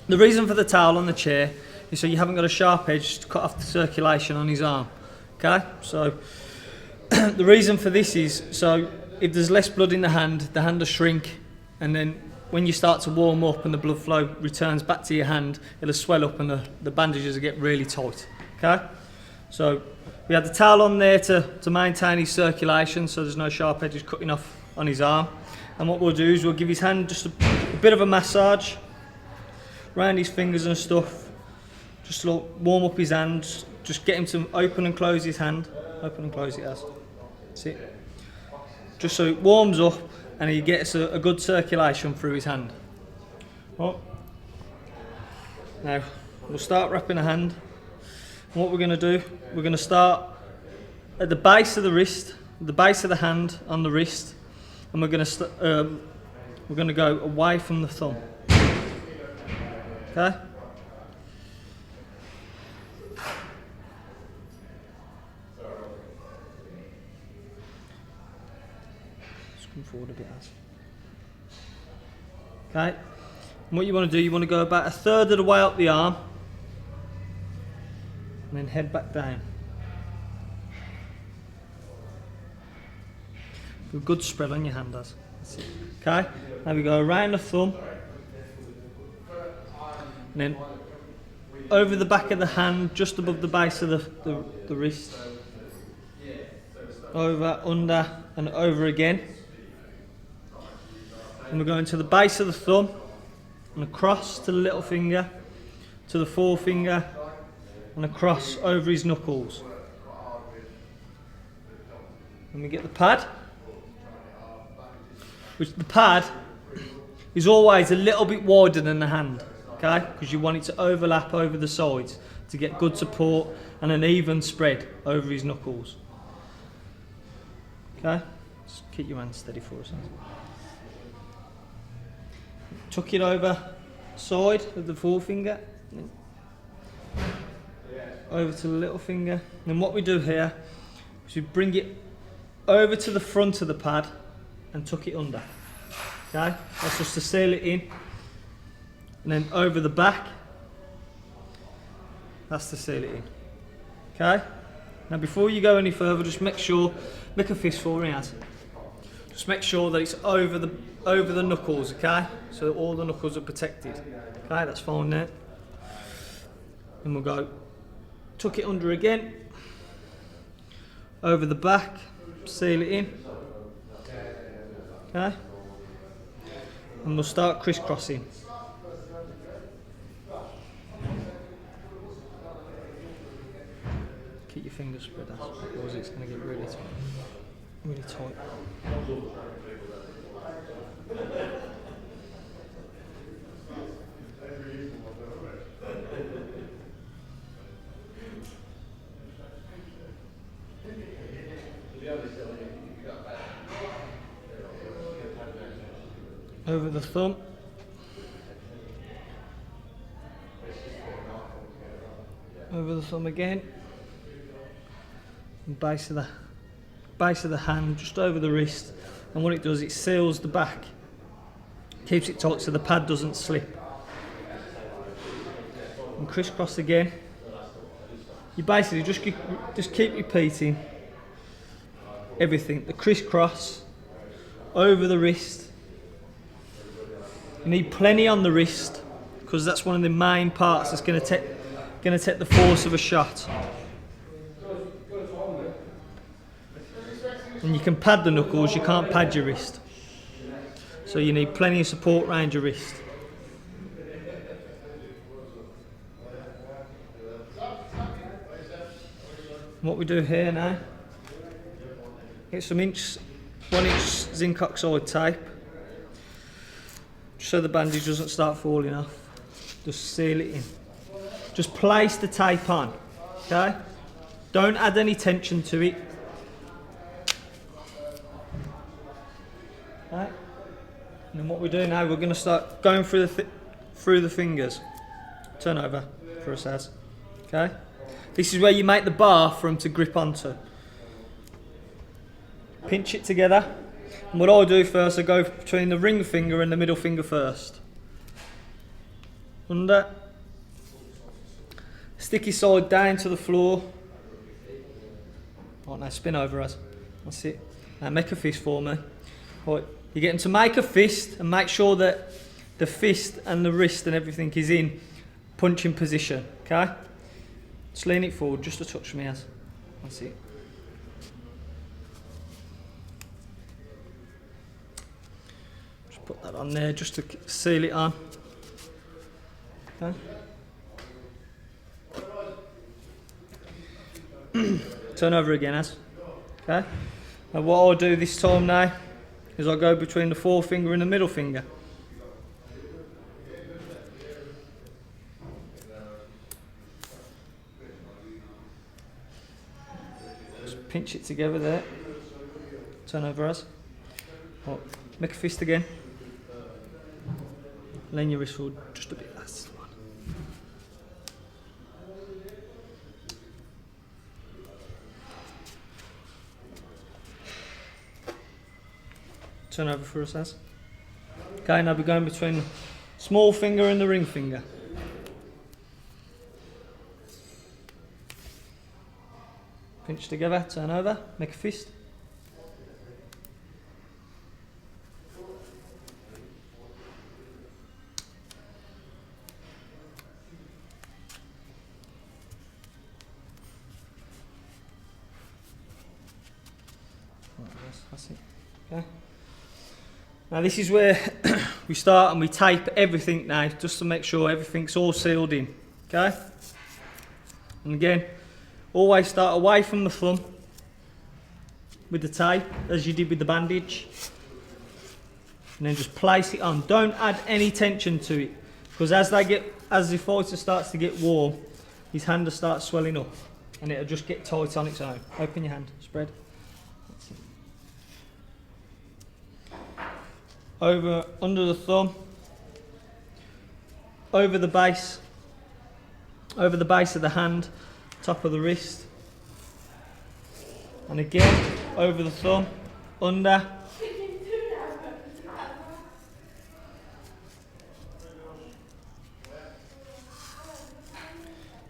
The reason for the towel on the chair is so you haven't got a sharp edge to cut off the circulation on his arm. Okay, so the reason for this is so if there's less blood in the hand will shrink, and then when you start to warm up and the blood flow returns back to your hand, it'll swell up and the bandages will get really tight. Okay, so we had the towel on there to maintain his circulation, so there's no sharp edges cutting off on his arm. And what we'll do is we'll give his hand just a bit of a massage around his fingers and stuff, just to warm up his hand, just get him to open and close his hand, open and close it as. That's it. Just so it warms up and he gets a good circulation through his hand. Right. Now we'll start wrapping the hand. And what we're going to do, we're going to start at the base of the wrist, the base of the hand on the wrist, and we're going to go away from the thumb. Okay. Just come forward a bit. Okay. And what you want to do, you want to go about a third of the way up the arm, and then head back down. A good spread on your hand, as. Okay. Now we go around the thumb. And then over the back of the hand, just above the base of the wrist. Over, under, and over again. And we're going to the base of the thumb, and across to the little finger, to the forefinger, and across over his knuckles. And we get the pad, which the pad is always a little bit wider than the hand. Okay, because you want it to overlap over the sides to get good support and an even spread over his knuckles. Okay, just keep your hand steady for us. Tuck it over side of the forefinger, over to the little finger. And what we do here is we bring it over to the front of the pad and tuck it under. Okay, that's just to seal it in. And then over the back, that's to seal it in. Okay? Now before you go any further, just make a fist for me, Az. Just make sure that it's over the knuckles, okay? So all the knuckles are protected. Okay, that's fine there. And we'll go, tuck it under again, over the back, seal it in. Okay? And we'll start crisscrossing. Keep your fingers spread out, otherwise it's going to get really tight. Really tight. Over the thumb. Over the thumb again. And base of the hand, just over the wrist. And what it does, it seals the back. Keeps it tight so the pad doesn't slip. And crisscross again. You basically just keep repeating everything. The crisscross, over the wrist. You need plenty on the wrist, because that's one of the main parts that's going to take the force of a shot. And you can pad the knuckles, you can't pad your wrist. So you need plenty of support around your wrist. What we do here now, get some 1 inch zinc oxide tape, so the bandage doesn't start falling off. Just seal it in. Just place the tape on, okay? Don't add any tension to it. Right. And then what we do now, we're going to start going through the fingers. Turn over for us, Az. Okay. This is where you make the bar for them to grip onto. Pinch it together. And what I'll do first, I go between the ring finger and the middle finger first. under. Stick your side down to the floor. Right, now spin over us. That's it. Now make a fist for me. Right, you're getting to make a fist and make sure that the fist and the wrist and everything is in punching position. Okay? Just lean it forward just a touch from me as. That's it. Just put that on there just to seal it on. Okay? Turn over again as. Okay? And what I'll do this time now is I'll go between the forefinger and the middle finger. Just pinch it together there. Turn over as. Right. Make a fist again. Lean your wrist forward just a bit. That's the one. Turn over for us as. Okay, now we're going between the small finger and the ring finger. Pinch together, turn over, make a fist. That's it. Okay. Now this is where we start and we tape everything now, just to make sure everything's all sealed in. Okay? And again, always start away from the thumb with the tape, as you did with the bandage. And then just place it on. Don't add any tension to it, because as the fighter starts to get warm, his hand will start swelling up and it'll just get tight on its own. Open your hand, spread. Over, under the thumb, over the base of the hand, top of the wrist, and again over the thumb, under,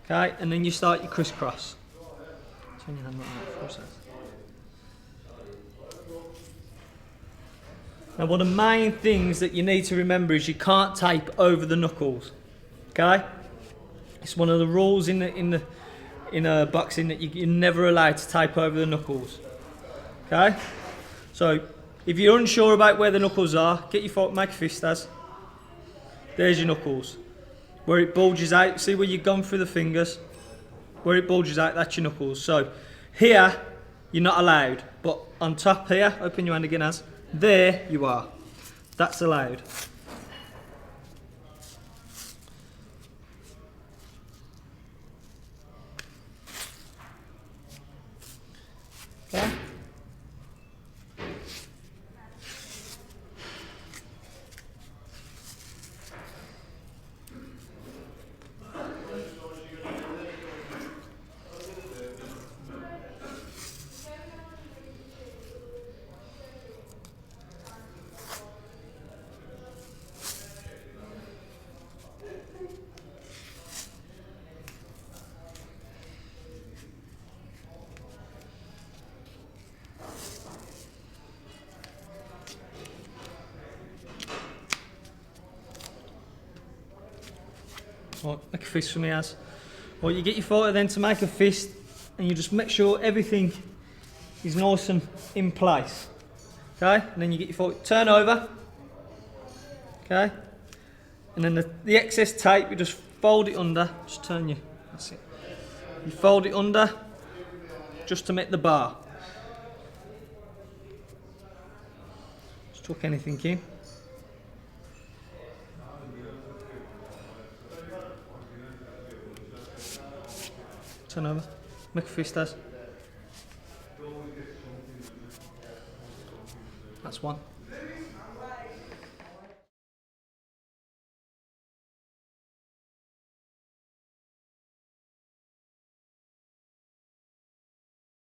okay, and then you start your crisscross. Turn your hand like that for a second. Now, one of the main things that you need to remember is you can't tape over the knuckles. Okay, it's one of the rules in boxing that you're never allowed to tape over the knuckles. Okay, so if you're unsure about where the knuckles are, get your foot, make a fist as. There's your knuckles. Where it bulges out, see where you've gone through the fingers. Where it bulges out, that's your knuckles. So here, you're not allowed, but on top here, open your hand again as. There you are. That's allowed. Okay. Right, make a fist for me as. Well, you get your fighter then to make a fist, and you just make sure everything is nice and in place. Okay, and then you get your fighter, turn over. Okay, and then the excess tape, you just fold it under, just turn you, that's it. You fold it under, just to make the bar. Just tuck anything in. Turn over, make a fist as. That's one.